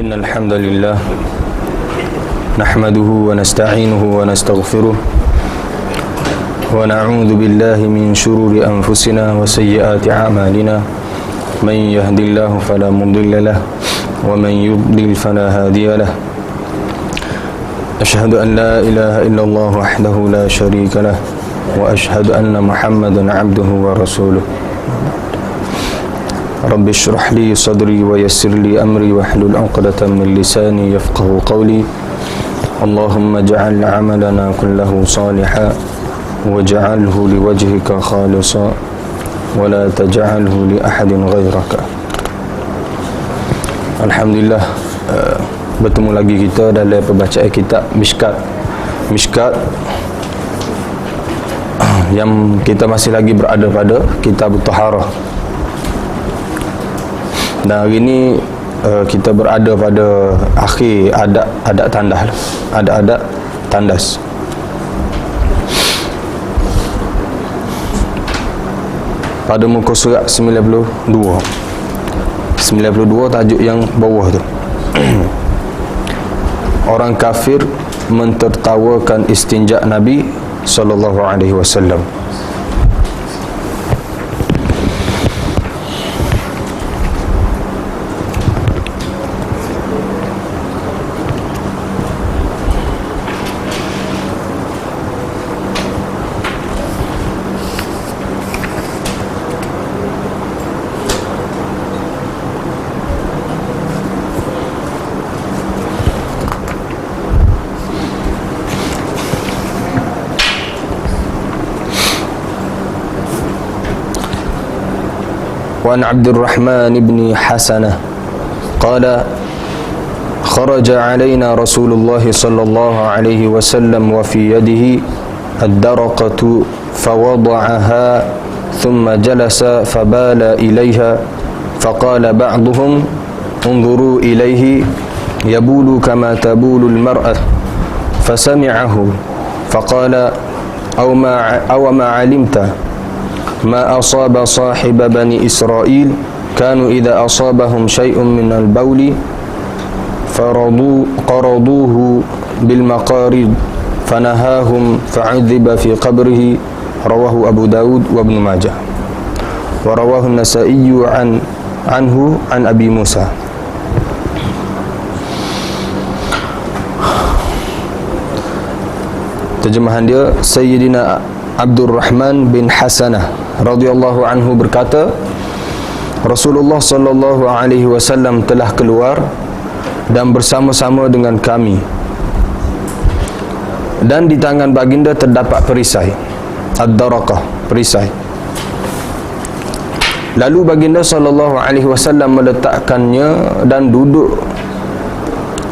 إن الحمد لله نحمده ونستعينه ونستغفره ونعوذ بالله من شرور أنفسنا وسيئات أعمالنا من يهد الله فلا مضل له ومن يضلل فلا هادي له أشهد أن لا إله إلا الله وحده لا شريك له وأشهد أن محمدا عبده ورسوله رب اشرح لي صدري ويسر لي أمري واحلل عقدة من لساني يفقه قولي اللهم اجعل عملنا كله صالحا واجعله لوجهك خالصا ولا تجعله لأحد غيرك. Alhamdulillah, bertemu lagi kita dalam pembacaan kitab Mishkat yang kita masih lagi berada pada kitab Taharah. Dan hari ini kita berada pada akhir adat tandas. Pada muka surat 92 tajuk yang bawah tu. Orang kafir mentertawakan istinja Nabi sallallahu alaihi wasallam. وعن عبد الرحمن بن حسنة قال خرج علينا رسول الله صلى الله عليه وسلم وفي يده الدرقة فوضعها ثم جلس فبال إليها فقال بعضهم انظروا إليه يبول كما تبول المرأة فسمعه فقال أو ما علمت ما أصاب صاحب بني إسرائيل كانوا إذا أصابهم شيء من البول قرضوه بالمقارض فنهاهم فعذب في قبره. رواه أبو داود وابن ماجه ورواه النسائي عنه عن أبي موسى. Terjemahan dia, Sayyidina Abdul Rahman bin Hasanah radhiyallahu anhu berkata, Rasulullah sallallahu alaihi wasallam telah keluar dan bersama-sama dengan kami, dan di tangan baginda terdapat perisai, ad-daraqah, perisai. Lalu baginda sallallahu alaihi wasallam meletakkannya dan duduk.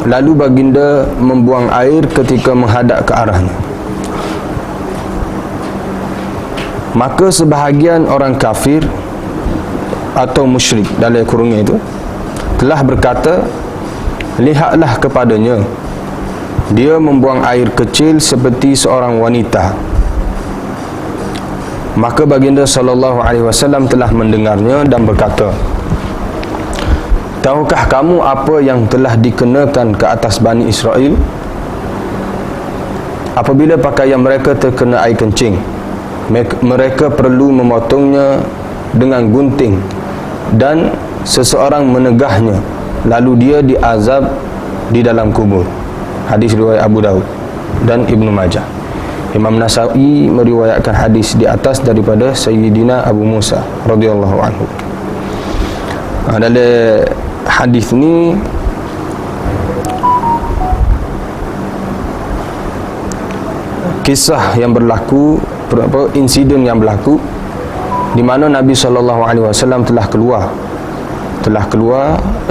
Lalu baginda membuang air ketika menghadap ke arahnya. Maka sebahagian orang kafir atau musyrik dalam kurungnya itu telah berkata, lihatlah kepadanya, dia membuang air kecil seperti seorang wanita. Maka baginda sallallahu alaihi wasallam telah mendengarnya dan berkata, tahukah kamu apa yang telah dikenakan ke atas Bani Israel apabila pakaian mereka terkena air kencing? Mereka perlu memotongnya dengan gunting dan seseorang menegahnya, lalu dia diazab di dalam kubur. Hadis riwayat Abu Daud dan Ibnu Majah. Imam Nasa'i meriwayatkan hadis di atas daripada Sayyidina Abu Musa radhiyallahu anhu. Dalam hadis ni kisah yang berlaku, insiden yang berlaku di mana Nabi SAW telah keluar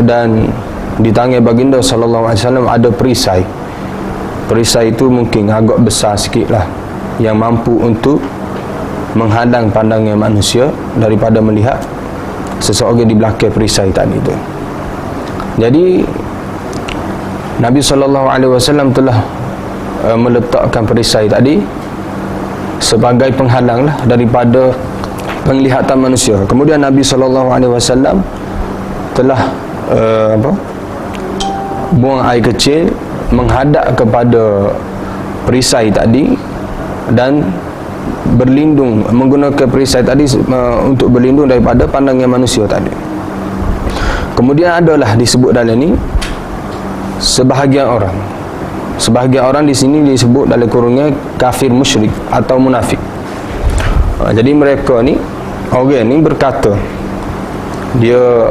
dan di tangan baginda SAW ada perisai. Perisai itu mungkin agak besar sikit lah, yang mampu untuk menghadang pandangan manusia daripada melihat seseorang di belakang perisai tadi itu. Jadi Nabi SAW telah meletakkan perisai tadi sebagai penghalang lah daripada penglihatan manusia. Kemudian Nabi SAW telah buang air kecil menghadap kepada perisai tadi dan berlindung, menggunakan perisai tadi untuk berlindung daripada pandangan manusia tadi. Kemudian adalah disebut dalam ni sebahagian orang di sini disebut dalam kurungnya kafir musyrik atau munafik. Jadi mereka ni, orang ni berkata, dia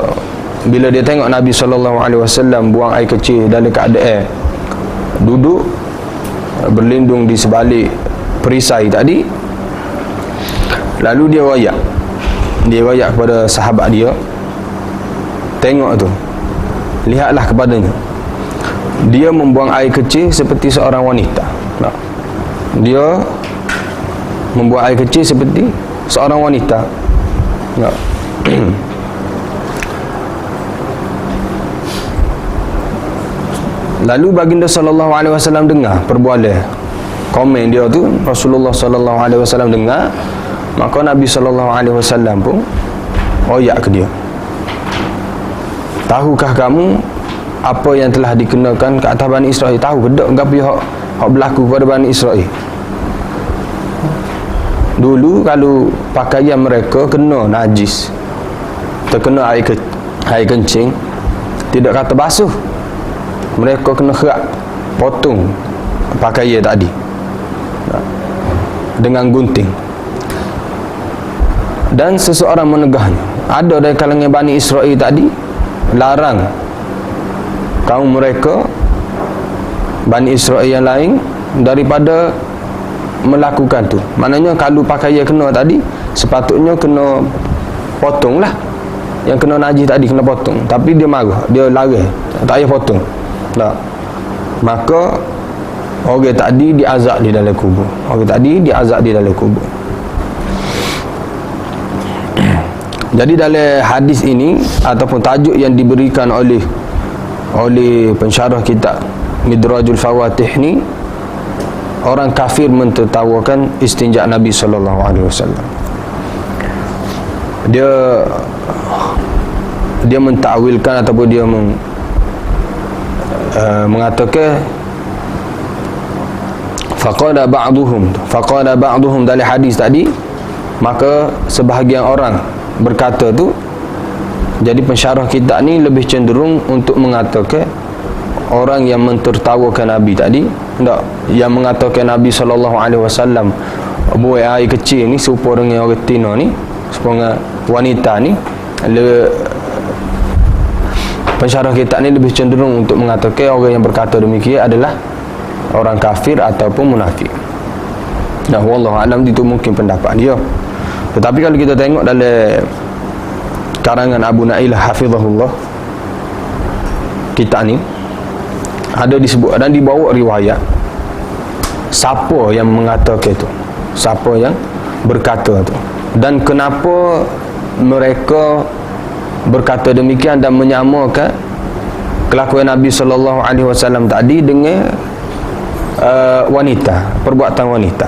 bila dia tengok Nabi SAW buang air kecil dalam keadaan duduk berlindung di sebalik perisai tadi, lalu dia wayak kepada sahabat dia, tengok tu, lihatlah kepadanya, dia membuang air kecil seperti seorang wanita. Dia membuang air kecil seperti seorang wanita. Lalu baginda sallallahu alaihi wasallam dengar perbualan komen dia tu, Rasulullah sallallahu alaihi wasallam dengar, maka Nabi sallallahu alaihi wasallam pun oyak ke dia, tahukah kamu apa yang telah dikenakan ke atas Bani Israel? Tahu ke tak apa yang berlaku kepada Bani Israel? Dulu kalau pakaian mereka kena najis, terkena air kencing, tidak kata basuh, mereka kena kerak, potong pakaian tadi dengan gunting. Dan seseorang menegahnya, ada dari kalangan Bani Israel tadi larang kaum mereka, Bani Israel yang lain, daripada melakukan tu. Maknanya kalau pakaian kena tadi, sepatutnya kena potong lah. Yang kena najis tadi kena potong, tapi dia marah, dia larang, tak payah potong. Tak. Maka orang tadi diazab di dalam kubur. Jadi dalam hadis ini ataupun tajuk yang diberikan oleh pensyarah kitab Midrajul Fawatih ni, orang kafir mentertawakan istinja Nabi SAW. Dia mentakwilkan ataupun dia mengatakan faqala ba'duhum dalam hadis tadi, maka sebahagian orang berkata tu. Jadi pensyarah kitab ni lebih cenderung untuk mengatakan orang yang mentertawakan Nabi tadi, tak, yang mengatakan Nabi SAW buang air kecil ni serupa dengan orang Tino ni, serupa wanita ni, pensyarah kitab ni lebih cenderung untuk mengatakan orang yang berkata demikian adalah orang kafir ataupun munafik. Nah, wallahu alam, itu mungkin pendapat dia. Tetapi kalau kita tengok dalam karangan Abu Na'ilah hafizahullah, kitab ni ada disebut dan dibawa riwayat siapa yang mengatakan tu, siapa yang berkata tu, dan kenapa mereka berkata demikian dan menyamakan kelakuan Nabi SAW tadi dengan wanita, perbuatan wanita.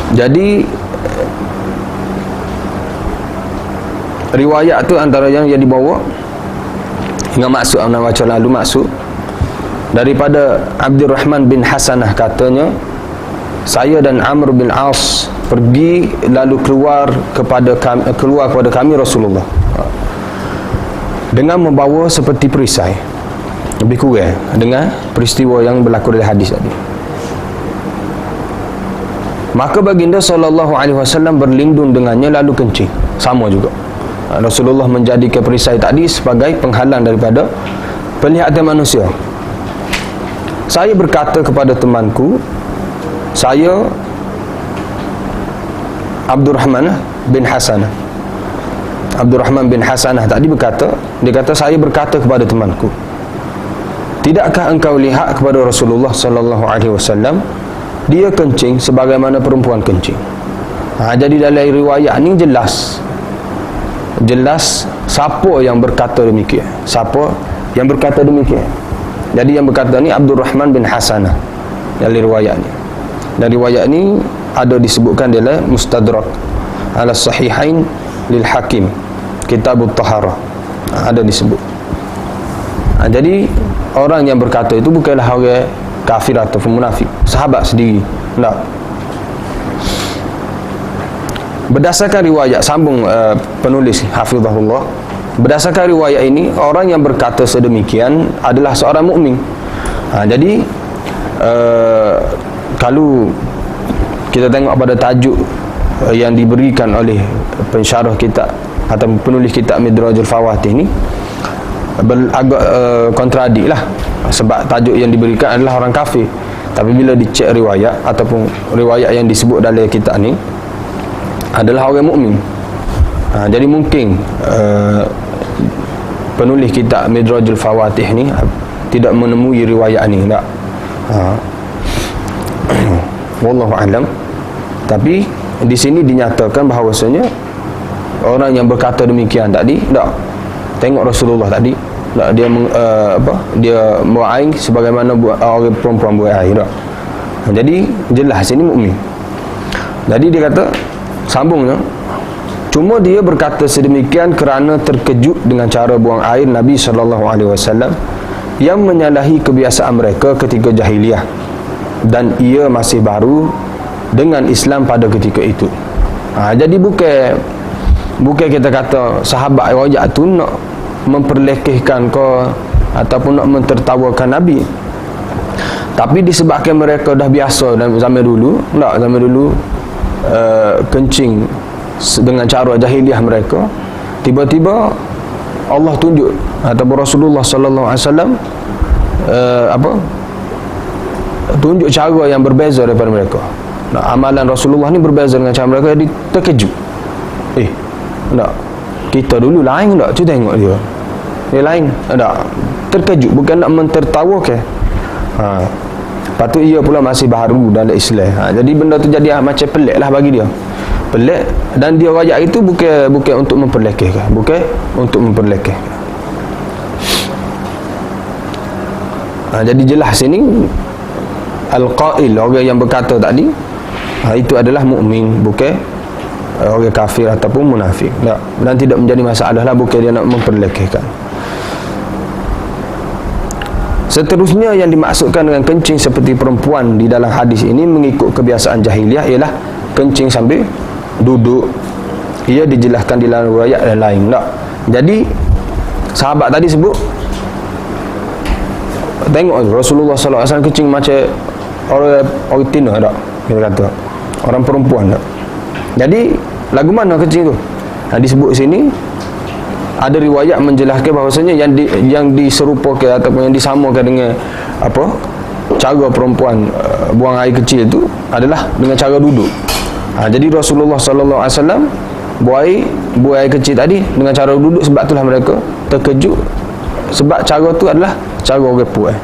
Jadi riwayat tu antara yang dibawa dengan maksud anak baca lalu, maksud daripada Abdurrahman bin Hasanah, katanya saya dan Amr bin As pergi lalu keluar kepada kami Rasulullah dengan membawa seperti perisai, lebih kurang dengan peristiwa yang berlaku dalam hadis tadi. Maka baginda SAW berlindung dengannya lalu kencing, sama juga. Rasulullah menjadikan perisai tadi sebagai penghalang daripada penglihatan manusia. Saya berkata kepada temanku, saya Abdurrahman bin Hasanah tadi berkata, dia kata saya berkata kepada temanku, tidakkah engkau lihat kepada Rasulullah SAW, dia kencing sebagaimana perempuan kencing. Jadi dalam riwayat ni jelas siapa yang berkata demikian, Jadi yang berkata ni Abdurrahman bin Hasanah dalam riwayat ni. Dan riwayat ni ada disebutkan dalam Mustadrak ala Sahihain lil Hakim, Kitabut Taharah, ada disebut. Jadi orang yang berkata itu bukanlah orang kafir ataupun munafik, sahabat sendiri. Tak. Berdasarkan riwayat, sambung penulis hafizahullah, berdasarkan riwayat ini, orang yang berkata sedemikian adalah seorang mukmin. Jadi kalau kita tengok pada tajuk yang diberikan oleh pensyarah kitab atau penulis kitab Midrajul Fawatih ni, agak kontradik lah, sebab tajuk yang diberikan adalah orang kafir, tapi bila dicek riwayat ataupun riwayat yang disebut dalam kitab ni adalah orang mukmin. Jadi mungkin penulis kitab Midrajul Fawatih ni tidak menemui riwayat ni, tak. Wallahu a'lam. Tapi di sini dinyatakan bahawasanya orang yang berkata demikian tadi, tak, tengok Rasulullah tadi, tak, dia dia buang air sebagaimana orang perempuan buang air, tak. Jadi jelas sini mukmin. Jadi dia kata, sambungnya, cuma dia berkata sedemikian kerana terkejut dengan cara buang air Nabi SAW yang menyalahi kebiasaan mereka ketika jahiliyah, dan ia masih baru dengan Islam pada ketika itu. Jadi bukan kita kata sahabat rojak tu nak memperlekehkan kau ataupun nak mentertawakan Nabi, tapi disebabkan mereka dah biasa dalam zaman dulu, tak, zaman dulu kencing dengan cara jahiliah mereka, tiba-tiba Allah tunjuk ataupun Rasulullah sallallahu alaihi wasallam tunjuk cara yang berbeza daripada mereka. Amalan Rasulullah ni berbeza dengan cara mereka, jadi terkejut. Tak, kita dulu lain tak, tu tengok dia lain, tak, terkejut, bukan nak mentertawakan. Lepas tu ia pula masih baru dalam Islam. Jadi benda tu jadi macam pelik lah bagi dia, pelik. Dan dia rajak itu bukan untuk memperlekehkan, bukan untuk memperlekehkan. Jadi jelas sini al-qail, orang yang berkata tadi, itu adalah mukmin, bukan orang kafir ataupun munafik, tak. Dan tidak menjadi masalah lah, bukan dia nak memperlekehkan. Seterusnya yang dimaksudkan dengan kencing seperti perempuan di dalam hadis ini mengikut kebiasaan jahiliah ialah kencing sambil duduk. Ia dijelaskan di dalam riwayat dan lain, tak. Jadi sahabat tadi sebut, tengok Rasulullah SAW kencing macam orang Tina, tak, kita kata orang perempuan, tak. Jadi lagu mana kencing tu? Disebut sini ada riwayat menjelaskan bahawasanya yang diserupakan ataupun yang disamakan dengan cara perempuan buang air kecil itu adalah dengan cara duduk. Jadi Rasulullah SAW buang air kecil tadi dengan cara duduk, sebab itulah mereka terkejut, sebab cara tu adalah cara orang puas.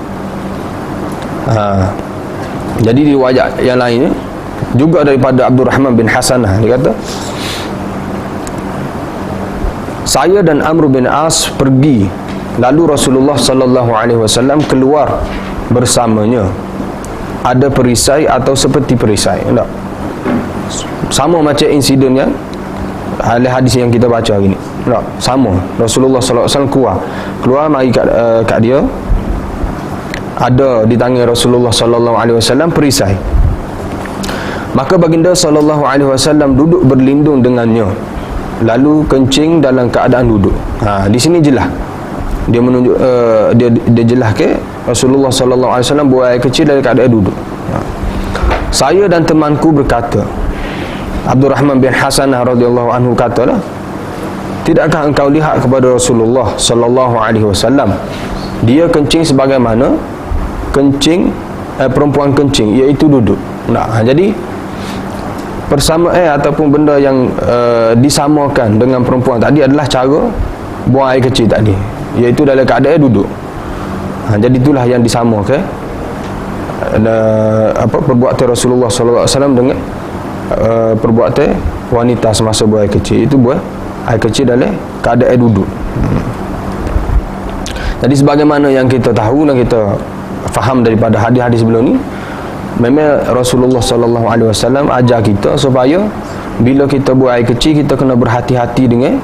Jadi riwayat yang lainnya juga daripada Abdul Rahman bin Hasanah, dia kata, saya dan Amr bin As pergi, lalu Rasulullah SAW keluar bersamanya. Ada perisai atau seperti perisai, tak? Sama macam insiden yang hadis yang kita baca hari ni, tak? Sama, Rasulullah SAW keluar mari kat dia, ada di tangan Rasulullah SAW perisai. Maka baginda SAW duduk berlindung dengannya, lalu kencing dalam keadaan duduk. Di sini jelas dia menunjuk, dia jelas ke Rasulullah SAW buang air kecil dalam keadaan duduk. Saya dan temanku berkata, Abdul Rahman bin Hasanah radhiyallahu anhu katalah, tidakkah engkau lihat kepada Rasulullah SAW, dia kencing sebagaimana kencing perempuan kencing, iaitu duduk. Jadi persamaan ataupun benda yang disamakan dengan perempuan tadi adalah cara buang air kecil tadi, iaitu dalam keadaan duduk. Jadi itulah yang disamakan perbuatan Rasulullah SAW dengan perbuatan wanita semasa buang air kecil, itu buang air kecil dalam keadaan duduk. Jadi sebagaimana yang kita tahu dan kita faham daripada hadis-hadis sebelum ni, memang Rasulullah SAW ajar kita supaya bila kita buang air kecil, kita kena berhati-hati dengan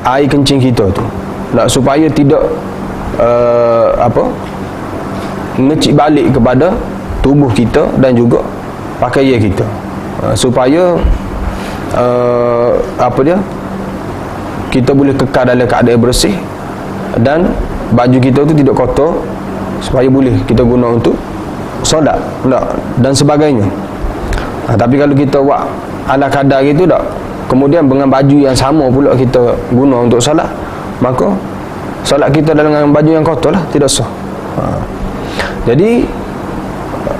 air kencing kita tu. supaya tidak ngecik balik kepada tubuh kita dan juga pakaian kita, supaya kita boleh kekal dalam keadaan bersih dan baju kita tu tidak kotor, supaya boleh kita guna untuk solat dan sebagainya. Tapi kalau kita buat ala kadar gitu tak, kemudian dengan baju yang sama pula kita guna untuk solat, maka solat kita dengan baju yang kotor lah, tidak sah. Jadi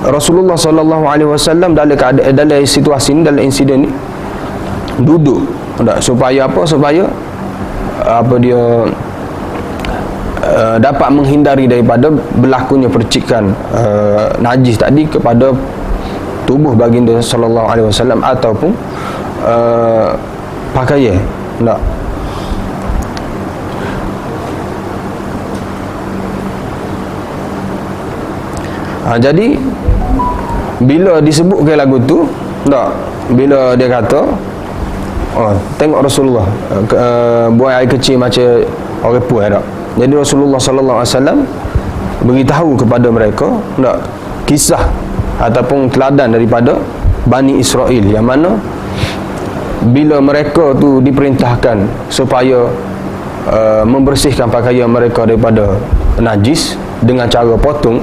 Rasulullah SAW dalam situasi ni, dalam insiden ni, duduk supaya apa? Supaya dia dapat menghindari daripada berlakunya percikan najis tadi kepada tubuh baginda sallallahu alaihi wasallam ataupun pakaian. Jadi bila disebutkan lagu tu, bila dia kata, tengok Rasulullah buang air kecil macam orang puas tak. Jadi Rasulullah sallallahu alaihi wasallam beritahu kepada mereka kisah ataupun teladan daripada Bani Israel, yang mana bila mereka tu diperintahkan supaya membersihkan pakaian mereka daripada najis dengan cara potong,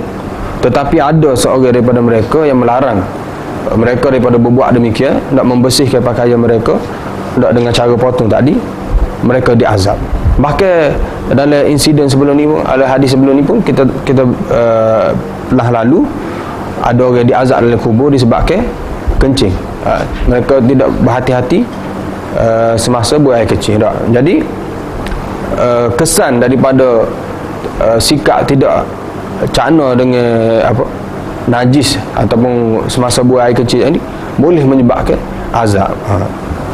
tetapi ada seorang daripada mereka yang melarang mereka daripada berbuat demikian, nak membersihkan pakaian mereka dengan cara potong tadi, mereka diazab. Bahkan dalam insiden sebelum ni, dalam hadis sebelum ni pun kita pernah lalu ada orang diazab dalam kubur disebabkan kencing. Mereka tidak berhati-hati semasa buang air kecil. Jadi kesan daripada sikap tidak cana dengan najis ataupun semasa buang air kecil ini boleh menyebabkan azab.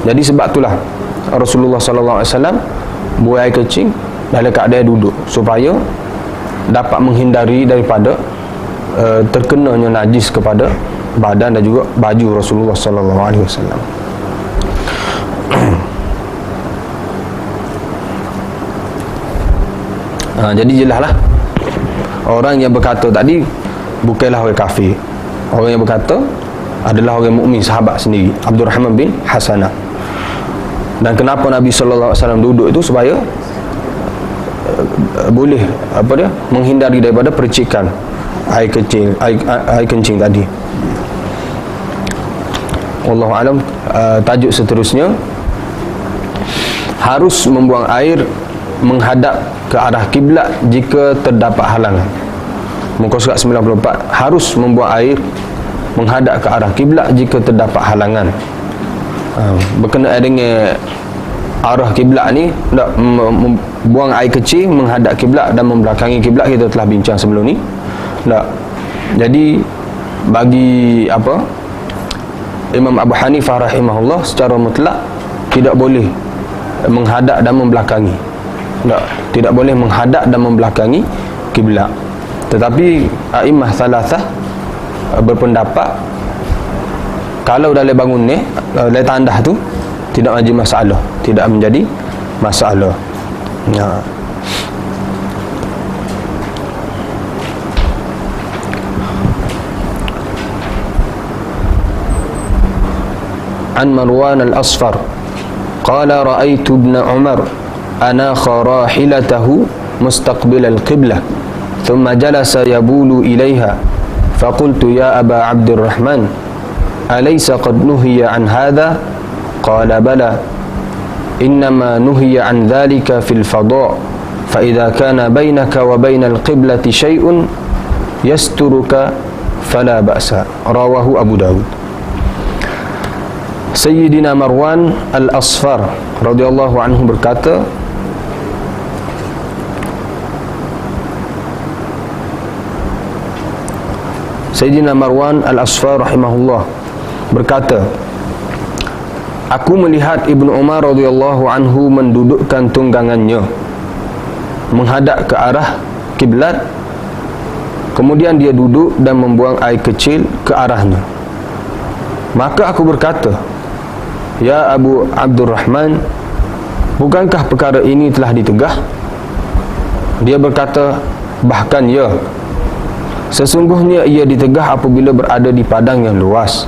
Jadi sebab itulah Rasulullah sallallahu alaihi wasallam buang air kecil dalam keadaan duduk, supaya dapat menghindari daripada terkenanya najis kepada badan dan juga baju Rasulullah sallallahu alaihi wasallam. Jadi jelaslah orang yang berkata tadi bukanlah orang kafir. Orang yang berkata adalah orang mukmin, sahabat sendiri, Abdurrahman bin Hasanah. Dan kenapa Nabi sallallahu alaihi wasallam duduk itu? Supaya boleh menghindari daripada percikan air kecil, air kencing tadi. Wallahu alam. Tajuk seterusnya, harus membuang air menghadap ke arah kiblat jika terdapat halangan. Muka surat 94, harus membuang air menghadap ke arah kiblat jika terdapat halangan. Berkenaan dengan arah kiblat ni, buang air kecil menghadap kiblat dan membelakangi kiblat, kita telah bincang sebelum ni. Jadi bagi Imam Abu Hanifah rahimahullah, secara mutlak tidak boleh menghadap dan membelakangi. Tidak boleh menghadap dan membelakangi kiblat. Tetapi a'immah thalathah berpendapat kalau dalam bangun ni, dalam tandah tu tidak menjadi masalah, tidak menjadi masalah. An Marwan al-Asfar qala ra'aitu ibn Umar anakha rahilatahu mustaqbil al-qiblah thumma jalasa yabulu ilayha faqultu ya Aba Abdurrahman alaysa qad nuhiya an hadha qala bala innama nuhiya an dhalika fil fada' fa idha kana bainaka wa bainal qiblati shay'un yasturuka fala ba'sa. Rawahu Abu Dawud. Sayyidina Marwan al-Asfar radhiyallahu anhu berkata, Sayyidina Marwan al-Asfar rahimahullah berkata, aku melihat Ibnu Umar radhiyallahu anhu mendudukkan tunggangannya menghadap ke arah kiblat, kemudian dia duduk dan membuang air kecil ke arahnya. Maka aku berkata, ya Abu Abdurrahman, bukankah perkara ini telah ditegah? Dia berkata, bahkan ya, sesungguhnya ia ditegah apabila berada di padang yang luas.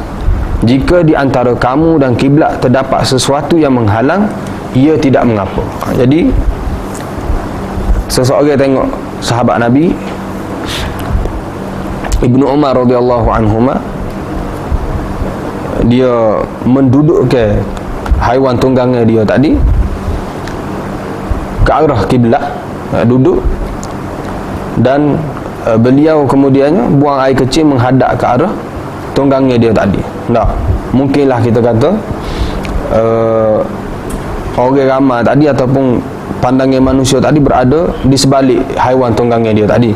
Jika di antara kamu dan kiblat terdapat sesuatu yang menghalang, ia tidak mengapa. Jadi seseorang tengok sahabat Nabi Ibnu Umar radhiyallahu anhuma, dia mendudukkan haiwan tunggangnya dia tadi ke arah kiblat, duduk, dan beliau kemudiannya buang air kecil menghadap ke arah tunggangnya dia tadi. Tak, mungkinlah kita kata orang ramai tadi ataupun pandangan manusia tadi berada di sebalik haiwan tunggangnya dia tadi.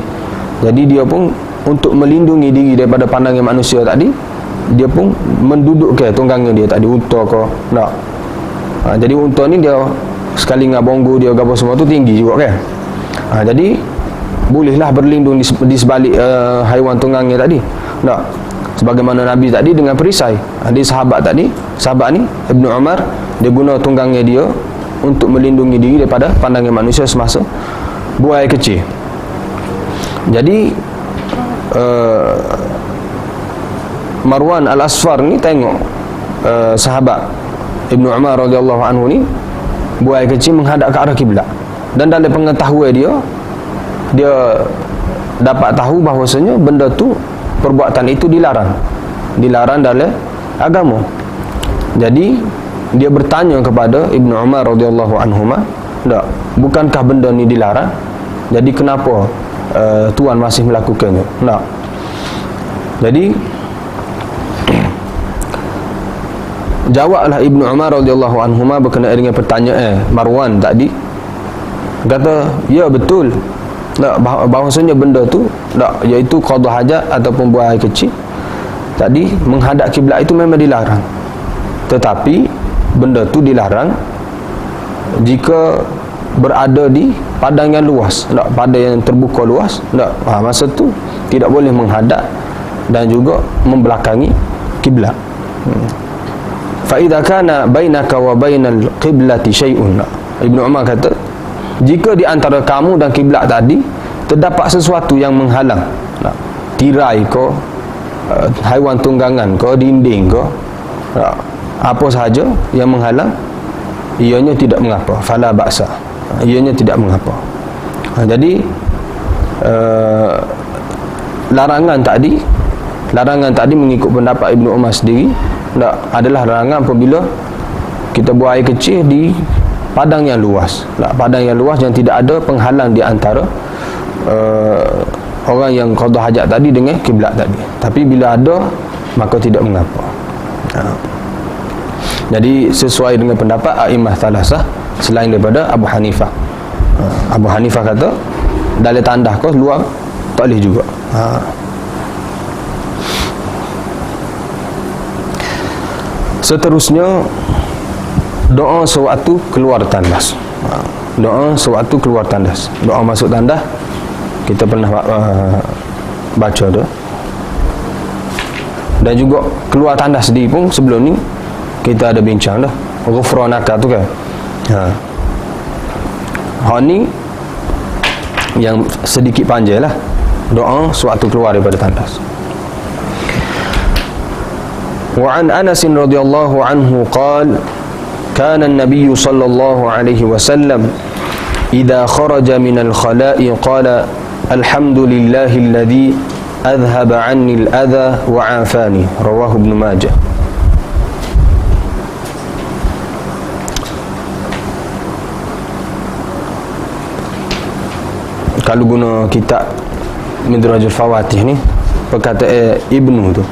Jadi dia pun untuk melindungi diri daripada pandangan manusia tadi, dia pun mendudukkan tunggangnya dia tadi, unta ke. Tak. Jadi unta ni dia sekali dengan bonggu dia apa semua tu tinggi juga kan. Jadi bolehlah berlindung di sebalik haiwan tunggangnya tadi. Tak. Sebagaimana Nabi tadi dengan perisai. Di sahabat ni Ibnu Umar, dia guna tunggangnya dia untuk melindungi diri daripada pandangan manusia semasa buang air kecil. Jadi Marwan Al-Asfar ni tengok sahabat Ibnu Umar radhiyallahu anhu ni buang air kecil menghadap ke arah kiblat, dan dalam pengetahuan dia dapat tahu bahawasanya benda tu, perbuatan itu dilarang dalam agama. Jadi dia bertanya kepada Ibnu Umar radhiyallahu anhuma, tak, bukankah benda ni dilarang? Jadi kenapa tuan masih melakukannya? Tak. Jadi jawablah Ibnu Umar radhiyallahu anhuma berkenaan dengan pertanyaan Marwan tadi. Kata, ya betul, tak, bahawasanya benda tu tak, iaitu qada hajat ataupun buang air kecil tadi menghadap kiblat itu memang dilarang. Tetapi benda tu dilarang jika berada di padang yang luas, tak, padang yang terbuka luas, tak, masa tu tidak boleh menghadap dan juga membelakangi kiblat. Fa idza kana bainaka wa bainal qiblati syai'un. Ibnu Umar kata, jika di antara kamu dan kiblat tadi terdapat sesuatu yang menghalang, tirai ke, haiwan tunggangan ke, dinding ke, apa sahaja yang menghalang, ianya tidak mengapa, fala ba'sa, ianya tidak mengapa. Jadi larangan tadi mengikut pendapat Ibnu Umar sendiri adalah larangan apabila kita buang air kecil di padang yang luas, padang yang luas yang tidak ada penghalang di antara orang yang qada hajat tadi dengan kiblat tadi. Tapi bila ada, maka tidak mengapa. Jadi sesuai dengan pendapat a'imah thalasah selain daripada Abu Hanifah. Abu Hanifah kata dalam tandah kau luar tak boleh juga. Seterusnya, doa sewaktu keluar tandas. Doa sewaktu keluar tandas. Doa masuk tandas kita pernah baca tu. Dan juga keluar tandas sendiri pun sebelum ni kita ada bincang dah. Ghufranaka tu kan. Ni yang sedikit panjang lah. Doa sewaktu keluar daripada tandas. Wa an Anas radhiyallahu anhu qala كان النبي صلى الله عليه وسلم إذا خرج من الخلاء قال الحمد لله الذي أذهب عني الأذى وعافاني رواه ابن ماجه. Kalau guna kitab Midrajul Fawatih ni, perkataan Ibnu tu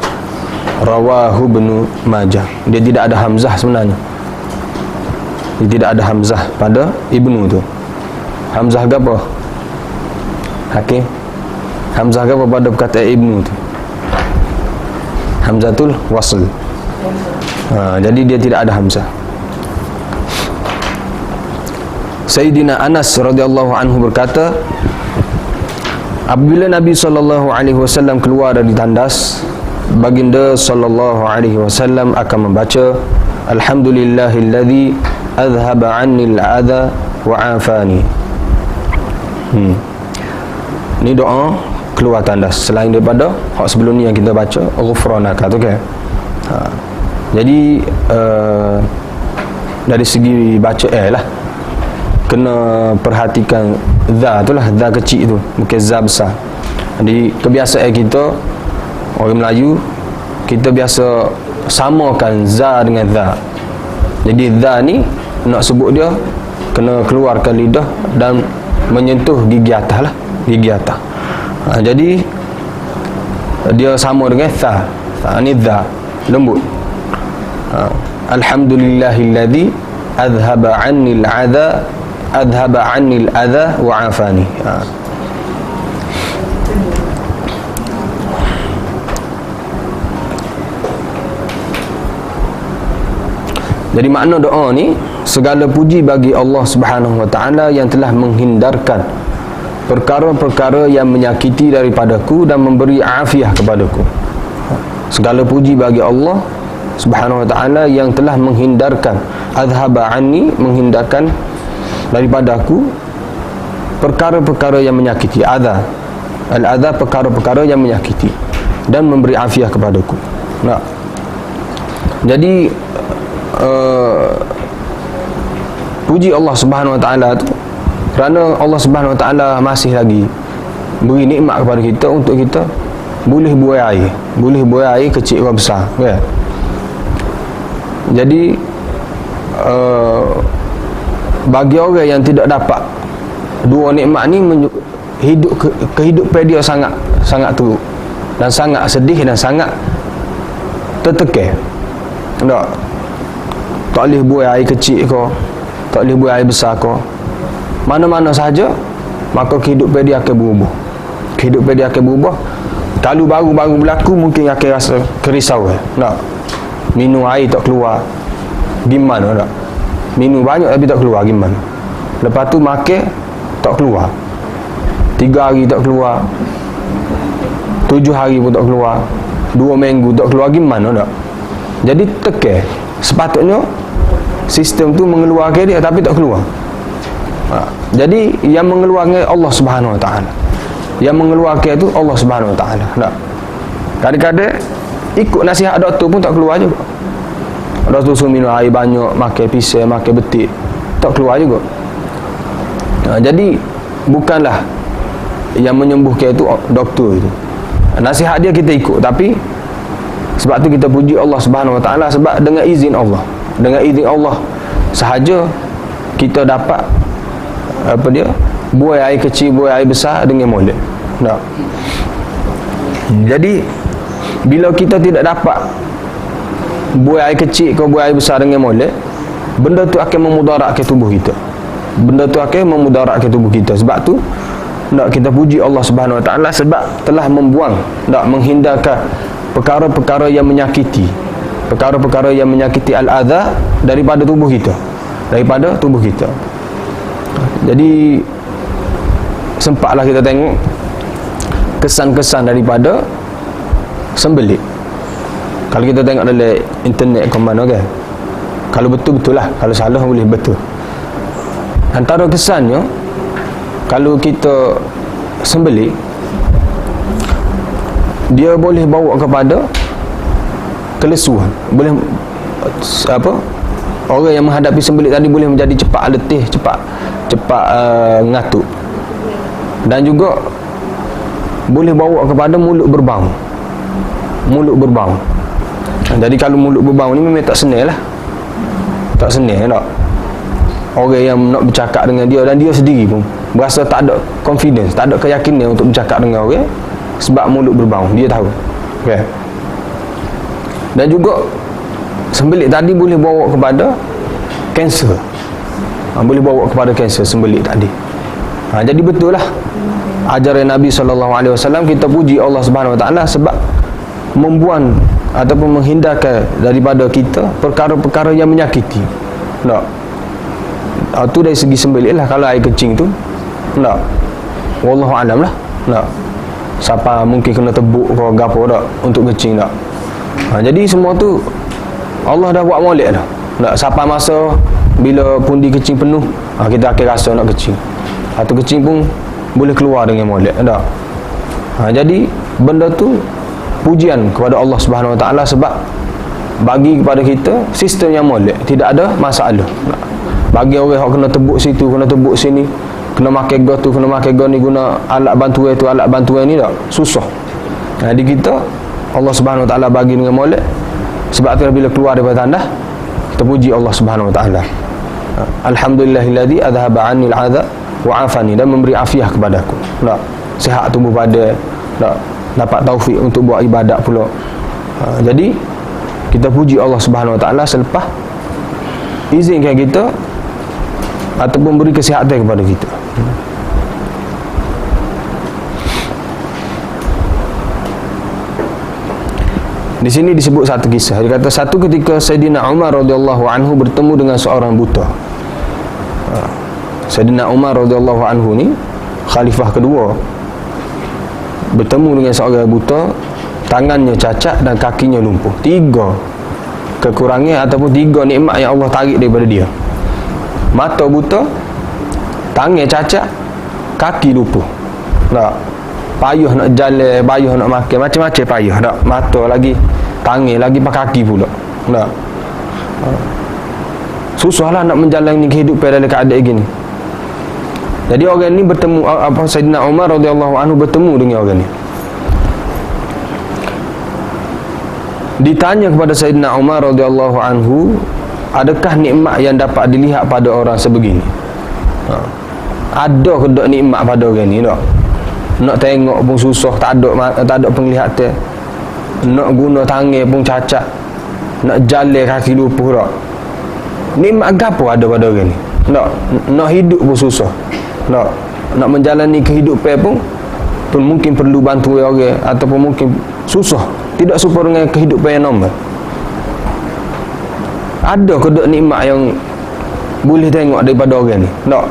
rawahu Ibnu Majah, dia tidak ada hamzah sebenarnya. Dia tidak ada hamzah pada Ibnu tu. Hamzah ke apa? Hakim? Hamzah ke apa pada perkataan Ibnu tu? Hamzatul wasl. Jadi dia tidak ada hamzah. Sayyidina Anas radhiyallahu anhu berkata, apabila Nabi SAW keluar dari tandas, baginda SAW akan membaca Alhamdulillahilladzi adhaba 'anni al-'adha wa 'afani. Ni doa keluar tandas selain daripada hak sebelum ni yang kita baca ghufranaka tu kan. Jadi dari segi baca lah kena perhatikan za tu lah, za kecil tu bukan za besar. Jadi kebiasaan kita orang Melayu, kita biasa samakan za dengan za. Jadi za ni nak sebut dia kena keluarkan lidah dan menyentuh gigi atas lah, gigi atas. Jadi dia sama dengan tha. Ni za lembut. Alhamdulillahilladzi adhaba 'annil 'adha wa 'afani. Jadi makna doa ni, segala puji bagi Allah Subhanahu wa taala yang telah menghindarkan perkara-perkara yang menyakiti daripadaku dan memberi afiah kepadaku. Segala puji bagi Allah Subhanahu wa taala yang telah menghindarkan, adhaba anni, menghindarkan daripadaku perkara-perkara yang menyakiti. Al-adha, perkara-perkara yang menyakiti, dan memberi afiah kepadaku. Nah, jadi puji Allah Subhanahu wa taala tu kerana Allah Subhanahu wa taala masih lagi beri nikmat kepada kita untuk kita boleh buai air kecil atau besar kan. Jadi bagi orang yang tidak dapat dua nikmat ni, kehidupan dia sangat teruk dan sangat sedih dan sangat tertekan. Tak boleh buai air kecil ke, tak boleh buai air besar ke, mana-mana sahaja, maka kehidupan dia akan berubah. Kehidupan dia akan berubah. Kalau baru-baru berlaku mungkin akan rasa kerisauan. Minum air tak keluar, gimana tak? Minum banyak tapi tak keluar, gimana? Lepas tu makan tak keluar, 3 hari tak keluar, 7 hari pun tak keluar, 2 minggu tak keluar, gimana tak? Jadi tekan. Sepatutnya sistem tu mengeluarkan dia tapi tak keluar. Jadi yang mengeluarkan Allah Subhanahu wa taala. Yang mengeluarkan tu Allah Subhanahu wa taala. Kadang-kadang ikut nasihat doktor pun tak keluar juga. Doktor suruh minum air banyak, makan pisang, makan betik, tak keluar juga. Jadi bukanlah yang menyembuhkan itu doktor itu. Nasihat dia kita ikut, tapi sebab tu kita puji Allah Subhanahu wa taala, sebab dengan izin Allah, dengan izin Allah sahaja kita dapat buai air kecil, buai air besar dengan molek. Jadi bila kita tidak dapat buai air kecil ke buai air besar dengan molek, benda tu akan memudaratkan tubuh kita. Benda tu akan memudaratkan tubuh kita. Sebab tu kita puji Allah Subhanahu wa taala sebab telah membuang, menghindarkan perkara-perkara yang menyakiti, perkara-perkara yang menyakiti al-adha daripada tubuh kita, daripada tubuh kita. Jadi sempatlah kita tengok kesan-kesan daripada sembelit. Kalau kita tengok dalam internet ke mana kan, kalau betul-betul lah, kalau salah boleh betul. Antara kesannya, kalau kita sembelit, dia boleh bawa kepada kelesuan. Boleh orang yang menghadapi sembelit tadi boleh menjadi cepat letih, cepat ngantuk, dan juga boleh bawa kepada mulut berbau. Jadi kalau mulut berbau ni memang tak senang lah, tak senang tak. Orang yang nak bercakap dengan dia, dan dia sendiri pun berasa tak ada confidence, tak ada keyakinan untuk bercakap dengan orang, sebab mulut berbau. Dia tahu okay. Dan juga sembelit tadi boleh bawa kepada kanser. Boleh bawa kepada kanser sembelit tadi. Jadi betul lah ajaran Nabi SAW. Kita puji Allah Subhanahu wa taala sebab membuang ataupun menghindarkan daripada kita perkara-perkara yang menyakiti. Tu dari segi sembelit lah. Kalau air kencing tu wallahu alam lah. Siapa mungkin kena tebuk ke gapo tak untuk kencing tak. Jadi semua tu Allah dah buat molek dah. Siapa masa bila pundi kencing penuh, kita akan rasa nak kencing. Atau kencing pun boleh keluar dengan molek, tak? Jadi benda tu pujian kepada Allah Subhanahu Wa Taala sebab bagi kepada kita sistem yang molek, tidak ada masalah. Bagi orang yang kena tebuk situ, kena tebuk sini, kena makan go tu, kena makan go ni, guna alat bantuan tu, alat bantuan ni, tak? Susah. Jadi kita Allah Subhanahu Wa Taala bagi dengan molek. Sebab tu bila keluar daripada tandas, kita puji Allah Subhanahu Wa Taala. Alhamdulillahilladzi adhaba 'anil 'adha wa 'afani, dan memberi afiah kepadaku. Tak? Sihat tubuh badan, tak? Dapat taufik untuk buat ibadat pula. Jadi kita puji Allah Subhanahu Wa Taala selepas izinkan kita ataupun beri kesihatan kepada kita. Di sini disebut satu kisah. Dia kata satu ketika Sayyidina Umar radhiyallahu anhu bertemu dengan seorang buta. Sayyidina Umar radhiyallahu anhu ni khalifah kedua, bertemu dengan seorang buta, tangannya cacat dan kakinya lumpuh. 3 kekurangan ataupun 3 nikmat yang Allah tarik daripada dia. Mata buta, tangan cacat, kaki lumpuh. Tak? Payah nak jalan, payah nak makan, macam-macam payah. Tak? Mata lagi, tangan lagi, pakai kaki pula. Tak? Susahlah nak menjalani kehidupan dalam keadaan gini. Jadi orang ni bertemu, Sayyidina Umar radhiyallahu anhu bertemu dengan orang ni. Ditanya kepada Sayyidina Umar radhiyallahu anhu, adakah nikmat yang dapat dilihat pada orang sebegini? Ada ke tak nikmat pada orang ni, tak? Nak tengok pun susah, tak ada penglihatan. Nak guna tangan pun cacat. Nak jalan kaki lumpuh, tak? Nikmat apa ada pada orang ni? Nak hidup pun susah. Nak menjalani kehidupan pun mungkin perlu bantuan orang, ataupun mungkin susah, tidak serupa dengan kehidupan yang normal. Ada ke tak nikmat yang boleh tengok daripada orang ni? Tak?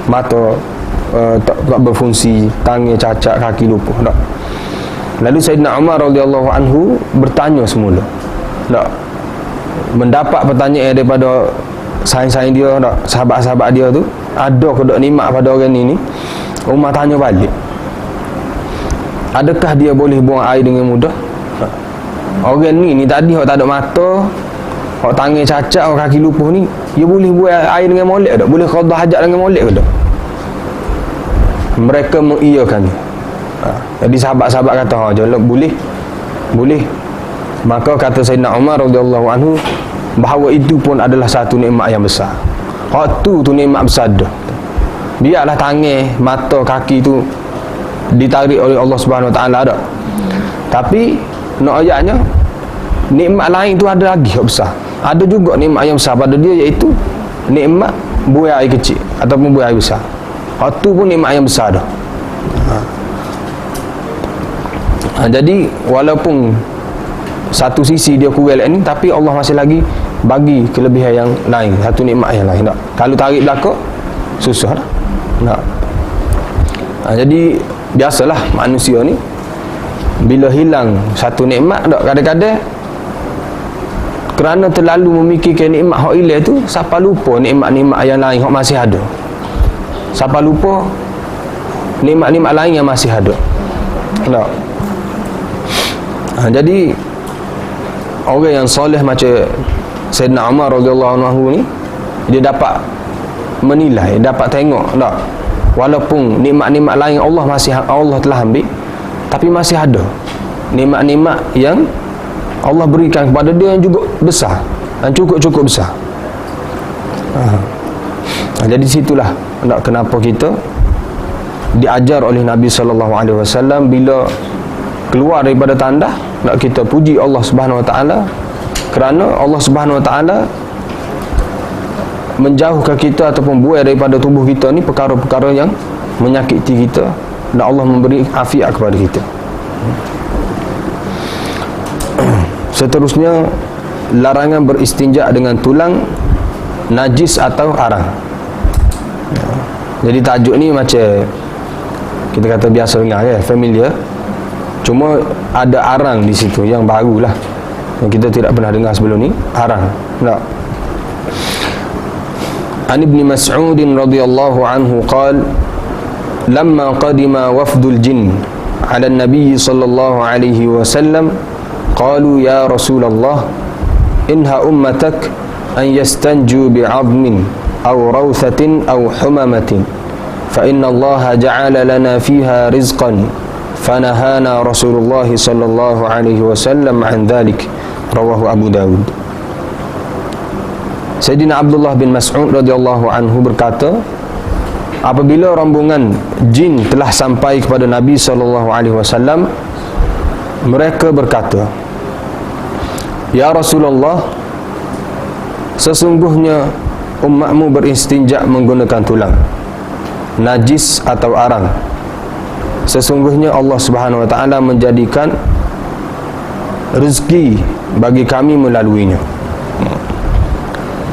Mata tak berfungsi, tangan cacat, kaki lumpuh, tak? Lalu Sayyidina Umar radhiyallahu anhu bertanya semula, tak? Mendapat pertanyaan daripada saing-saing dia, tak? Sahabat-sahabat dia tu, ada ke tak nikmat pada orang ni? Umar tanya balik, adakah dia boleh buang air dengan mudah? Orang ni tadi hok tak ada mata, hok tangan cacat, hok kaki lumpuh ni, dia boleh buang air dengan molek tak? Boleh qada hajat dengan molek ke tak? Mereka mengiyakannya. Jadi sahabat-sahabat kata, boleh. Maka kata Sayyidina Umar radhiyallahu anhu, bahawa itu pun adalah satu nikmat yang besar. Tu nikmat besar dah. Biarlah tangan, mata, kaki tu ditarik oleh Allah Subhanahu Wa Taala dah. Tapi nak ayatnya, nikmat lain tu ada lagi yang besar. Ada juga nikmat yang besar pada dia, iaitu nikmat buai air kecil ataupun buai air besar. Tu pun nikmat yang besar dah. Jadi walaupun satu sisi dia kurang ni, tapi Allah masih lagi bagi kelebihan yang lain, satu nikmat yang lain. Tak? Kalau tarik belakang, susah lah. Tak? Jadi biasalah manusia ni, bila hilang satu nikmat, tak, kadang-kadang kerana terlalu memikirkan nikmat hak hilang tu, siapa lupa nikmat-nikmat yang lain hak masih ada. Siapa lupa nikmat-nikmat lain yang masih ada. Tak? Jadi orang yang soleh macam Sayyidina Umar radhiyallahu anhu ni, dia dapat menilai, dapat tengok, tak? Walaupun nikmat-nikmat lain Allah telah ambil, tapi masih ada nikmat-nikmat yang Allah berikan kepada dia yang juga besar dan cukup besar. Jadi situlah kenapa kita diajar oleh Nabi SAW bila keluar daripada tandas, nak kita puji Allah Subhanahu Wa Taala, kerana Allah Subhanahu Wa Taala menjauhkan kita ataupun buai daripada tubuh kita ni perkara-perkara yang menyakiti kita, dan Allah memberi afiat kepada kita. Seterusnya, larangan beristinja dengan tulang najis atau arang. Jadi tajuk ni macam kita kata biasa dengar, familiar. Cuma ada arang di situ yang barulah, yang kita tidak pernah dengar sebelum ni, arang. Tak? An Ibn Mas'ud radhiyallahu anhu qala lamma qadima wafdul jin ala nabi sallallahu alaihi wasallam qalu ya Rasulullah inha ummatak an yastanju bi'admin aw rawthatin aw humamatin fa inna Allah ja'ala lana fiha rizqan fanahana Rasulullah sallallahu alaihi wasallam an dhalik. Rawahu Abu Dawud. Sayyidina Abdullah bin Mas'ud radhiyallahu anhu berkata, apabila rombongan jin telah sampai kepada Nabi sallallahu alaihi wasallam, mereka berkata, ya Rasulullah, sesungguhnya umatmu beristinja menggunakan tulang, najis atau arang. Sesungguhnya Allah Subhanahu wa taala menjadikan rezeki bagi kami melaluinya.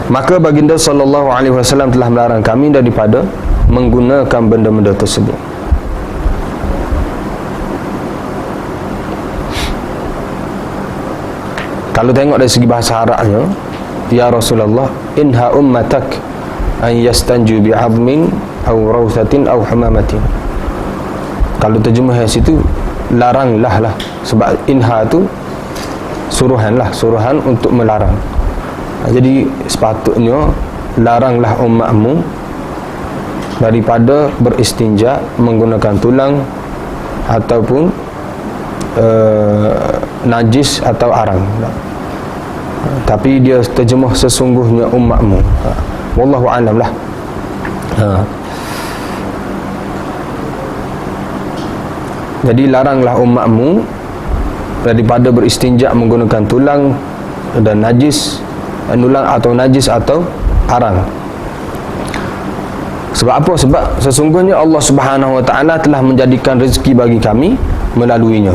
Maka baginda sallallahu alaihi wasallam telah melarang kami daripada menggunakan benda-benda tersebut. Kalau tengok dari segi bahasa Arabnya, ya Rasulullah inha ummatak an yastanju bi'admin aw rawthatin aw humamatin. Kalau terjemah di situ, laranglah lah, sebab inha tu suruhan lah, suruhan untuk melarang. Jadi sepatutnya laranglah umatmu daripada beristinja menggunakan tulang ataupun najis atau arang. Tapi dia terjemah sesungguhnya umatmu. Wallahu a'lam lah. Jadi laranglah umatmu daripada beristinja menggunakan tulang dan najis, tulang atau najis atau arang. Sebab apa? Sebab sesungguhnya Allah Subhanahu wa taala telah menjadikan rezeki bagi kami melaluinya.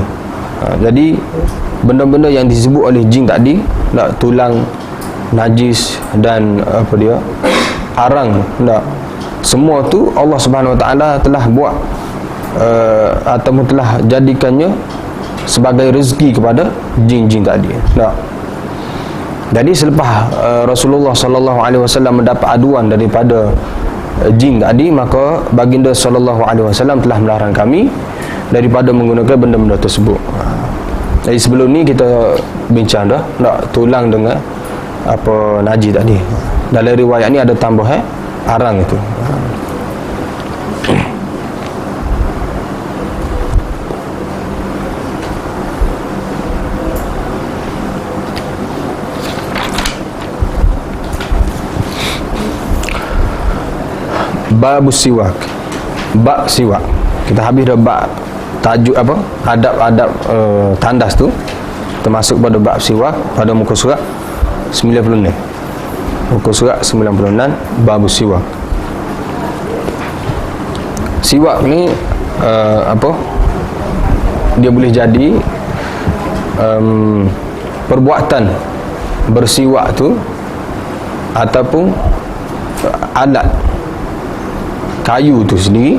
Jadi benda-benda yang disebut oleh jin tadi, tulang, najis dan apa dia, arang, semua tu Allah Subhanahu wa taala telah buat ataupun telah jadikannya sebagai rezeki kepada jin-jin tadi. Jadi selepas Rasulullah sallallahu alaihi wasallam mendapat aduan daripada jin tadi, maka baginda sallallahu alaihi wasallam telah melarang kami daripada menggunakan benda-benda tersebut. Jadi sebelum ni kita bincang dah tulang dengan apa najis tadi. Dalam riwayat ni ada tambah arang itu. Babus siwak, bab siwak. Kita habis dah bab tajuk apa, adab-adab tandas tu, termasuk pada bab siwak pada muka surat 96. Muka surat 96 babus siwak. Siwak ni apa, dia boleh jadi perbuatan bersiwak tu ataupun alat kayu tu sendiri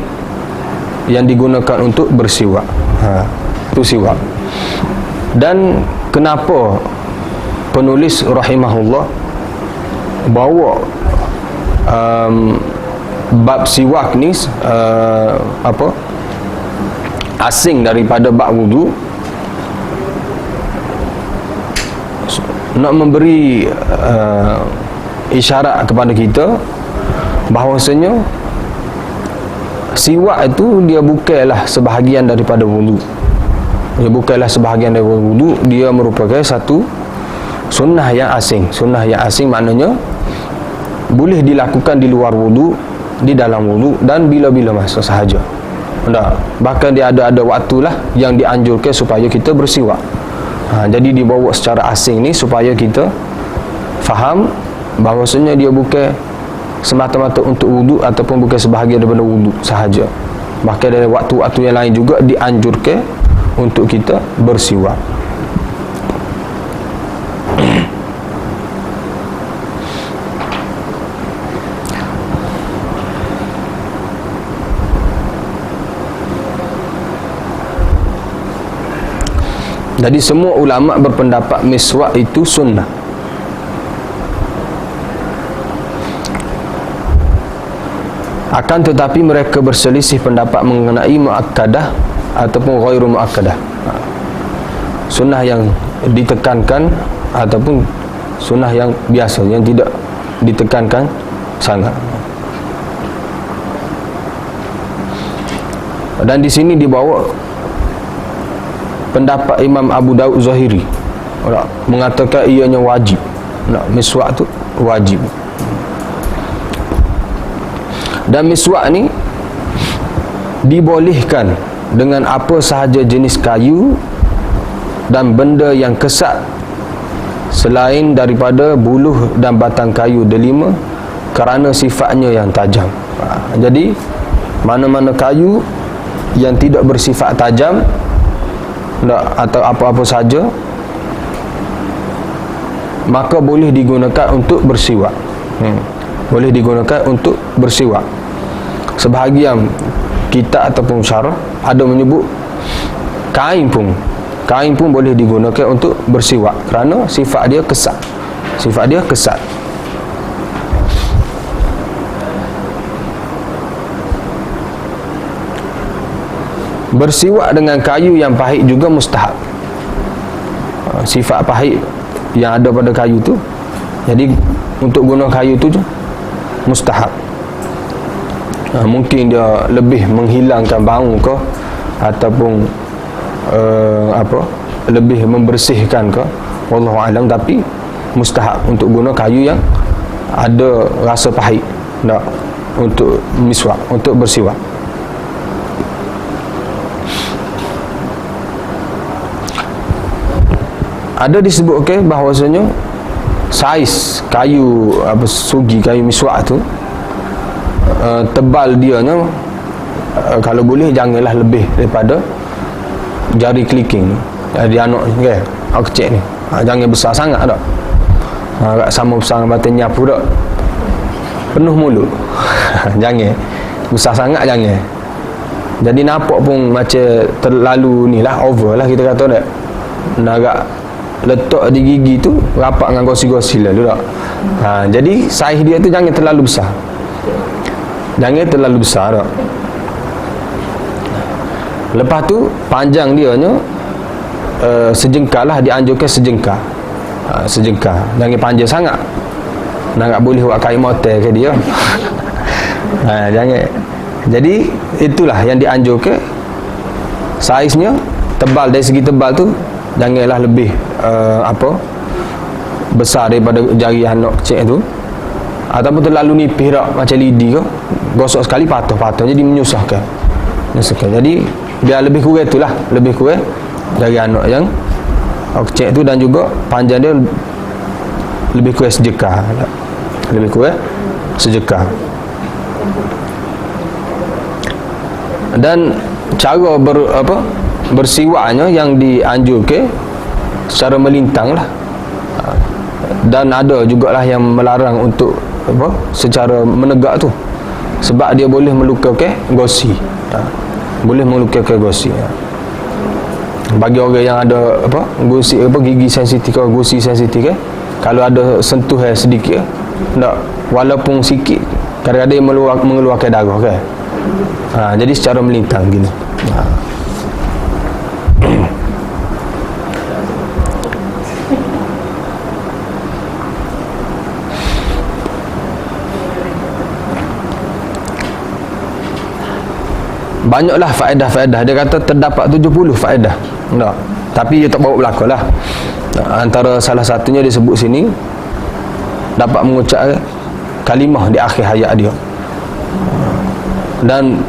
yang digunakan untuk bersiwak. Itu siwak. Dan kenapa penulis rahimahullah bawa bab siwak ni apa, asing daripada bab wudu, nak memberi isyarat kepada kita bahawasanya siwak itu dia bukanlah sebahagian daripada wudu. Dia bukanlah sebahagian daripada wudu, dia merupakan satu sunnah yang asing. Sunnah yang asing maknanya boleh dilakukan di luar wudu, di dalam wudu dan bila-bila masa sahaja. Bahkan dia ada waktu lah yang dianjurkan supaya kita bersiwak. Jadi dibawa secara asing ni supaya kita faham bahawasanya dia bukan semata-mata untuk wudu ataupun bukan sebahagian daripada wudu sahaja. Bahkan dari waktu-waktu yang lain juga dianjurkan untuk kita bersiwak. Jadi semua ulama berpendapat miswak itu sunnah. Akan tetapi mereka berselisih pendapat mengenai muakkadah ataupun ghairu muakkadah, sunnah yang ditekankan ataupun sunnah yang biasa yang tidak ditekankan sangat. Dan di sini dibawa pendapat Imam Abu Daud Zahiri, mengatakan ianya wajib. Miswak tu wajib. Dan miswak ni dibolehkan dengan apa sahaja jenis kayu dan benda yang kesat selain daripada buluh dan batang kayu delima kerana sifatnya yang tajam. Jadi mana-mana kayu yang tidak bersifat tajam atau apa-apa saja, maka boleh digunakan untuk bersiwak. Boleh digunakan untuk bersiwak. Sebahagian kitab ataupun syarah ada menyebut kain pun boleh digunakan untuk bersiwak kerana sifat dia kesat. Bersiwak dengan kayu yang pahit juga mustahab. Sifat pahit yang ada pada kayu tu, jadi untuk guna kayu tu mustahab. Mungkin dia lebih menghilangkan bau ke, ataupun lebih membersihkan ke, wallahu alam, tapi mustahab untuk guna kayu yang ada rasa pahit untuk miswak, untuk bersiwak. Ada disebutkan bahawasanya saiz kayu sugi, kayu miswak tu, tebal dianya kalau boleh janganlah lebih daripada jari kelingking di anak ni kan, kecil ni. Jangan besar sangat dak. Sama besar dengan batang nyapu dak. Penuh mulut. Jangan besar sangat, jangan. Jadi nampak pun macam terlalu ni lah, over lah kita kata dak. Nak letak di gigi tu rapat dengan gosi-gosi lah tak? Jadi saiz dia tu jangan terlalu besar. Tak? Lepas tu panjang dia nya sejengkal lah, dianjurkan sejengkal. Sejengkal, jangan panjang sangat. Nak boleh buat kain motel ke dia. Jangan. Jadi itulah yang dianjurkan. Saiznya tebal, dari segi tebal tu janganlah lebih besar daripada jari anak kecil tu, ataupun terlalu nipis tak, macam lidi ke, gosok sekali patah-patah, jadi menyusahkan. Jadi biar lebih kurang itulah, lebih kurang jari anak yang kecil tu, dan juga panjang dia lebih kurang sejekah. Dan cara bersiwaknya yang dianjurkan secara melintang lah. Dan ada jugalah yang melarang untuk secara menegak tu, sebab dia boleh melukakan gosi. Boleh melukakan gosi. Bagi orang yang ada gigi sensitif atau gosi sensitif kalau ada sentuhan sedikit walaupun sikit, kadang-kadang dia mengeluarkan darah kan. Jadi secara melintang gini. Banyaklah faedah-faedah. Dia kata terdapat 70 faedah. Tapi dia tak bawa berlaku lah. Antara salah satunya disebut sini, dapat mengucap kalimah di akhir hayat dia, dan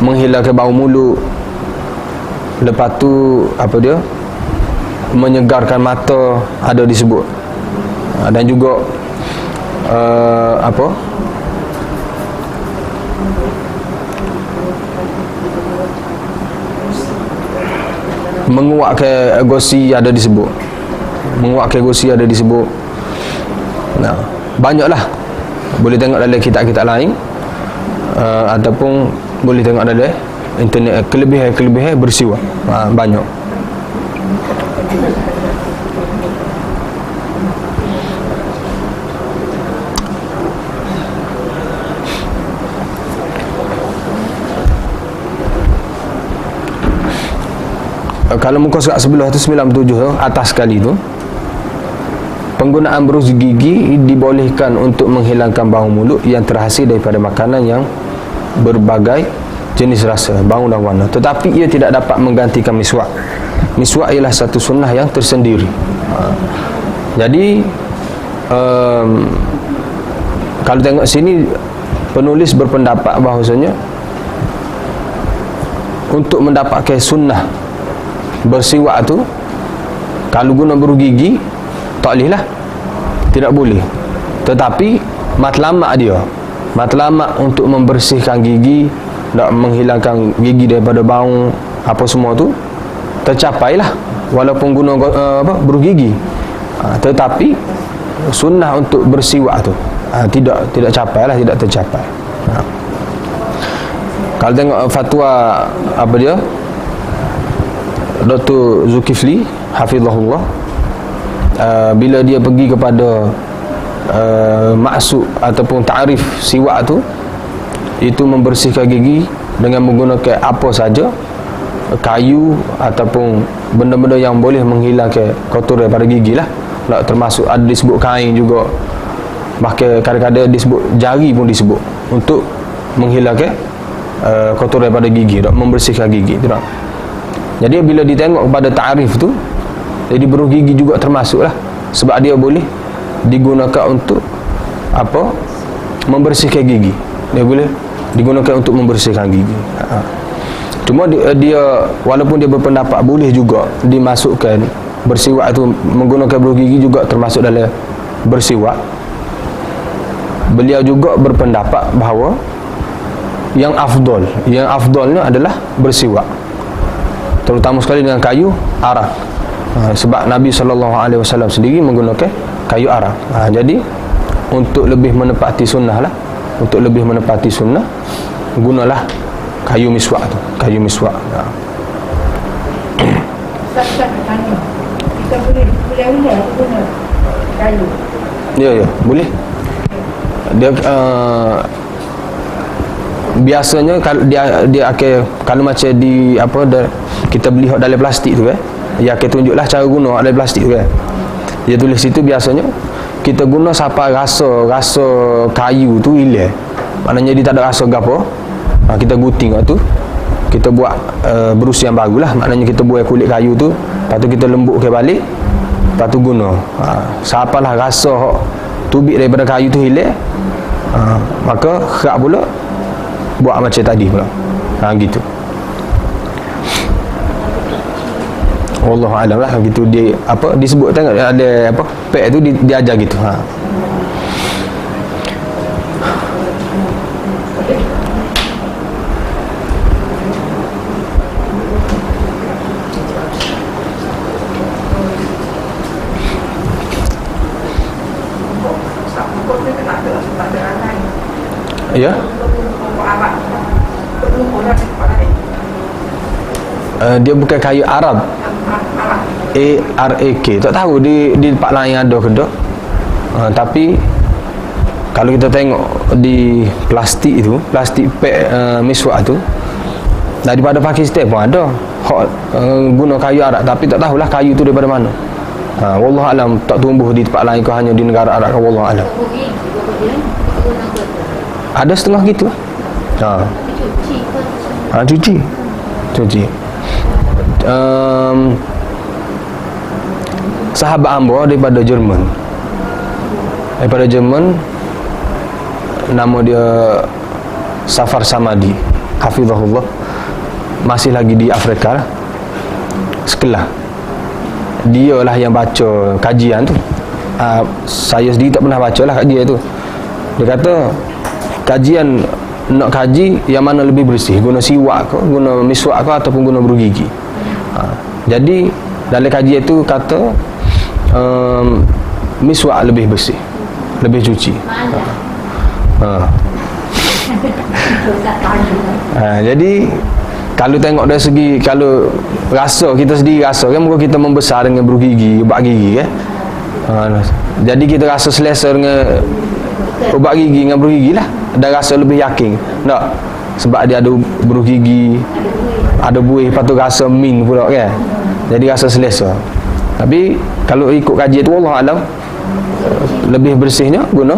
menghilangkan bau mulut. Lepas tu menyegarkan mata, ada disebut. Dan juga menguatkan gosi, ada disebut. Banyaklah. Boleh tengok dalam kitab-kitab lain, ataupun boleh tengok dalam internet, kelebihan bersiwak. Banyak. kalau muka surat sebelah tu 97 tu, atas sekali tu, penggunaan berus gigi dibolehkan untuk menghilangkan bau mulut yang terhasil daripada makanan yang berbagai jenis rasa, bau dan warna. Tetapi ia tidak dapat menggantikan miswak. Miswak ialah satu sunnah yang tersendiri. Jadi kalau tengok sini, penulis berpendapat bahawasanya untuk mendapatkan sunnah bersiwak tu, kalau guna berus gigi tak boleh lah, tidak boleh. Tetapi matlamat dia, matlamat untuk membersihkan gigi, nak menghilangkan gigi daripada bau apa semua tu, tercapai lah walaupun guna berus gigi. Tetapi sunnah untuk bersiwak tu tidak capai lah, tidak tercapai. Kalau tengok fatwa apa dia, Dr. Zulkifli hafizahullah, bila dia pergi kepada maksud ataupun ta'rif siwak tu, itu membersihkan gigi dengan menggunakan apa saja, kayu ataupun benda-benda yang boleh menghilangkan kotoran pada gigi lah. Termasuk ada disebut kain juga, bahkan kadang-kadang disebut jari pun disebut untuk menghilangkan kotoran pada gigi, membersihkan gigi tu. Jadi bila ditengok kepada ta'rif tu, jadi berus gigi juga termasuk lah, sebab dia boleh digunakan untuk apa, membersihkan gigi. Dia boleh digunakan untuk membersihkan gigi. Cuma dia walaupun dia berpendapat boleh juga dimasukkan bersiwak tu, menggunakan berus gigi juga termasuk dalam bersiwak, beliau juga berpendapat bahawa yang afdalnya adalah bersiwak, terutama sekali dengan kayu arak. Sebab Nabi SAW sendiri menggunakan kayu arak. Jadi untuk lebih menepati sunnah lah, untuk lebih menepati sunnah, gunalah kayu miswak tu, kayu miswak. Ustaz tanya, kita boleh guna kayu? Ya, boleh. Dia biasanya kalau dia akan, kalau macam di apa kita beli hot dalam plastik tu dia akan tunjuklah cara guna dalam plastik tu dia tulis situ, biasanya kita guna sampai rasa kayu tu hilang, maknanya dia tak ada rasa gapo. Kita gunting tu, kita buat berus yang barulah, maknanya kita buat kulit kayu tu, lepas tu kita lembutkan balik, lepas tu guna. Sapalah rasa tubik daripada kayu tu hilang, maka kerak pula buat macam tadi pula. Gitu. Wallahu alam lah, gitu. Dia apa disebut, tengok ada apa pek tu dia ajar gitu. Ya. Dia bukan kayu Arab, ARAK. Tak tahu di tempat lain ada ke tak. Tapi kalau kita tengok di plastik itu, plastik pek miswak tu, daripada Pakistan pun ada guna kayu Arab, tapi tak tahulah kayu tu daripada mana. Wallahu alam, tak tumbuh di tempat lain ke hanya di negara Arab, wallahu alam. Ada setengah gitu. Cuci. Sahabat hamba daripada Jerman, nama dia Safar Samadi hafizahullah, masih lagi di Afrika lah, sekelah. Dia lah yang baca kajian tu. Saya sendiri tak pernah baca lah kajian tu. Dia kata kajian nak kaji yang mana lebih bersih, guna siwak ke, guna miswak ke, ataupun guna berus gigi. Jadi dalam kajian itu kata miswak lebih bersih, lebih cuci. Jadi kalau tengok dari segi, kalau rasa kita sendiri rasa kan, mungkin kita membesar dengan berus gigi, ubat gigi kan. Jadi kita rasa selesa dengan ubat gigi dengan berus gigi lah, dan rasa lebih yakin tak, sebab dia ada berus gigi, ada buih lepas tu rasa min pula kan, jadi rasa selesa. Tapi kalau ikut kajian tu Allah alam, lebih bersihnya guna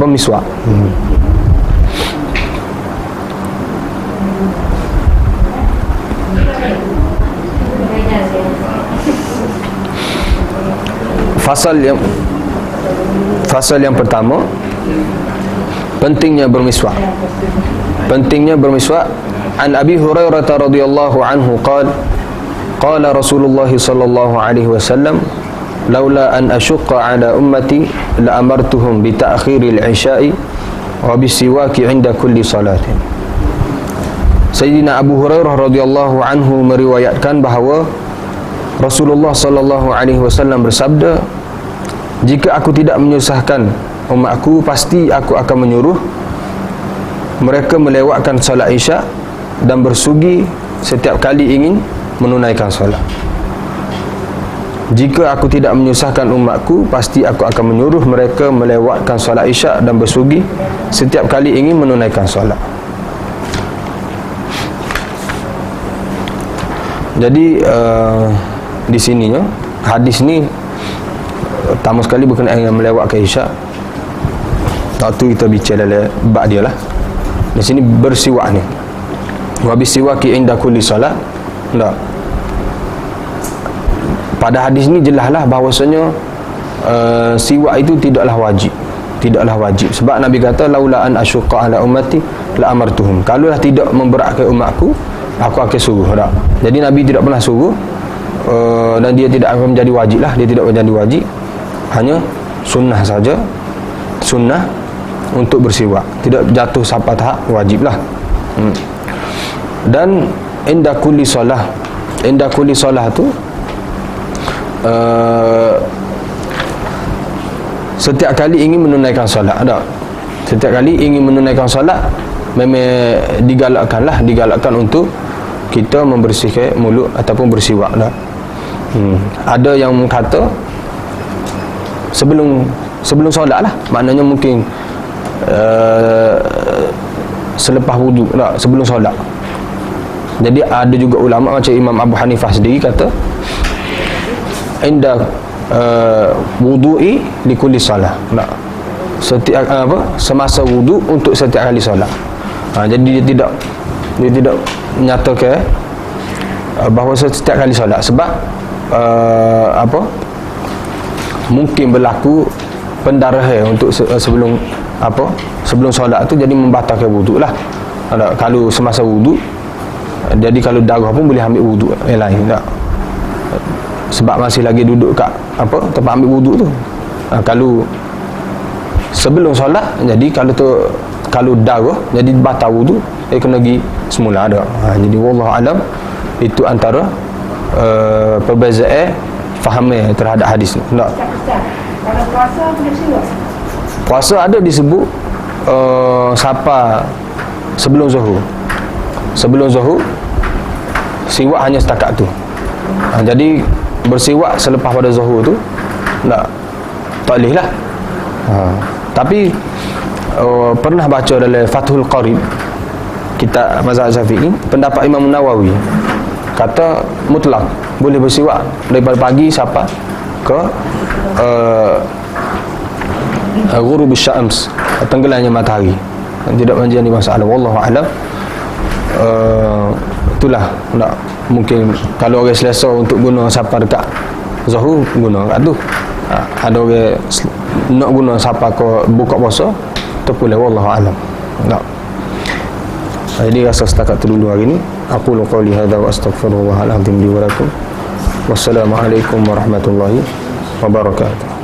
miswak. Fasal yang pertama, pentingnya bermiswak. An Abi Hurairah radhiyallahu anhu qala Rasulullah sallallahu alaihi wasallam, laula an ashqa ala ummati la amartuhum bi ta'khiril isya'i wa bisiwaki 'inda kulli salatin. Sayyidina Abu Hurairah radhiyallahu anhu meriwayatkan bahawa Rasulullah sallallahu alaihi wasallam bersabda, jika aku tidak menyusahkan umatku, pasti aku akan menyuruh mereka melewatkan solat isyak dan bersugi setiap kali ingin menunaikan solat. Jika aku tidak menyusahkan umatku, pasti aku akan menyuruh mereka melewatkan solat isyak dan bersugi setiap kali ingin menunaikan solat. Jadi di sininya hadis ni pertama sekali berkenaan dengan melewatkan isyak. Waktu kita bicara dalam bab dia lah. Di sini bersiwak ni. Wa bisiwaki inda kulli solat. Tak. Pada hadis ni jelaslah bahawasanya siwak itu tidaklah wajib. Sebab Nabi kata laula an asyqa ala ummati la amartuhum. Kalaulah tidak memberatkan umatku, aku akan suruh. Tak. Jadi Nabi tidak pernah suruh, dan dia tidak akan menjadi wajib lah. Dia tidak menjadi wajib, hanya sunnah saja. Sunnah untuk bersiwak, tidak jatuh sampai tahap wajib lah. Dan inda kulli solah tu setiap kali ingin menunaikan solat. Setiap kali ingin menunaikan solat memang digalakkan untuk kita membersihkan mulut ataupun bersiwak. Ada yang kata sebelum solat lah, maknanya mungkin selepas wuduk tak, sebelum solat. Jadi ada juga ulama macam Imam Abu Hanifah sendiri kata inda wudu'i li kulli salah. Setiap semasa wuduk untuk setiap kali solat. Jadi dia tidak menyatakan bahawa setiap kali solat, sebab mungkin berlaku pendarahan untuk sebelum solat tu, jadi membatalkan wuduk lah. Kalau semasa wuduk, jadi kalau darah pun boleh ambil wuduk yang lain tak? Sebab masih lagi duduk kat tempat ambil wuduk tu. Kalau sebelum solat, jadi kalau darah jadi batal wuduk, kena pergi semula ada. Jadi wallahu alam, itu antara perbezaan fahamnya terhadap hadis ni. Tak. Kalau puasa boleh siwak? Puasa ada disebut siapa sebelum zuhur. Sebelum zuhur siwak hanya setakat tu. Jadi bersiwak selepas pada zuhur tu tak boleh lah. Tapi pernah baca dalam Fathul Qarib, kitab mazhab Syafi'i, pendapat Imam Nawawi kata mutlak boleh bersiwak daripada pagi sampai ke ghurub syams, tenggelamnya matahari, tidak menjadi masalah. Wallahu a'lam. Itulah mungkin kalau orang selesa untuk guna siapa dekat zuhur, guna kat tu. Ada orang nak guna siapa ke buka puasa, tu boleh. Wallahu a'lam. Jadi rasa setakat tu dulu hari ni. Aqulu qawli hadza wa astaghfirullahal azim li wa lakum. Wassalamualaikum warahmatullahi wabarakatuh.